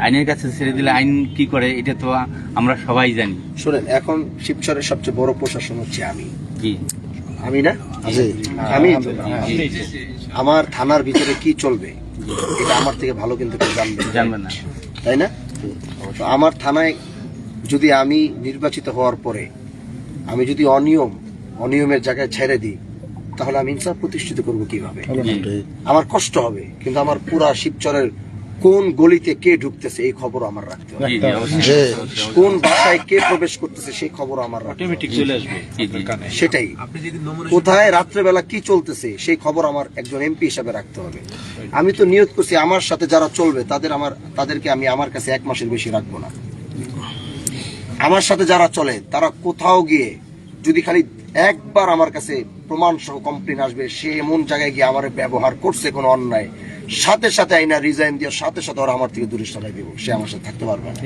আইনের কাছে ছেড়ে দিলে আইন কি করে এটা তো আমরা সবাই জানি। শুনেন, এখন শিবচরের সবচেয়ে বড় প্রশাসন হচ্ছে আমি। জি আমি না, আমি তো। আমার থানার ভিতরে কি চলবে এটা আমার থেকে ভালো কিন্তু কেউ জানবে না, তাই না? তো আমার থানায় যদি আমি নির্বাচিত হওয়ার পরে আমি যদি অনিয়মের জায়গায় ছেড়ে দিই, তাহলে আমি ইনসাফ প্রতিষ্ঠিত করব কিভাবে? আমার কষ্ট হবে, কিন্তু আমার পুরা শিবচরের কোন গলিতে কে ঢুকতেছে এই খবর আমার রাখতে হবে, জি, জি, অবশ্যই, অবশ্যই। কোন বাসায় কে প্রবেশ করতেছে সেই খবর আমার রাখতে হবে। অটোমেটিক চলে আসবে। জি, জি। সেটাই, কোথায় রাত্রেবেলা কি চলতেছে সেই খবর আমার একজন এমপি হিসাবে রাখতে হবে। আমি তো নিয়ত করছি আমার সাথে যারা চলবে তাদেরকে আমি আমার কাছে 1 মাসের বেশি রাখবো না। আমার সাথে যারা চলে তারা কোথাও গিয়ে যদি খালি একবার আমার কাছে প্রমাণ সহ কমপ্লেন আসবে সে এমন জায়গায় গিয়ে আমার ব্যবহার করছে কোনো অন্যায়, সাথে সাথে আইনা রিজাইন দিয়ে সাথে সাথে ওরা আমার থেকে দূরে সরাই দেবো, সে আমার সাথে থাকতে পারবে না।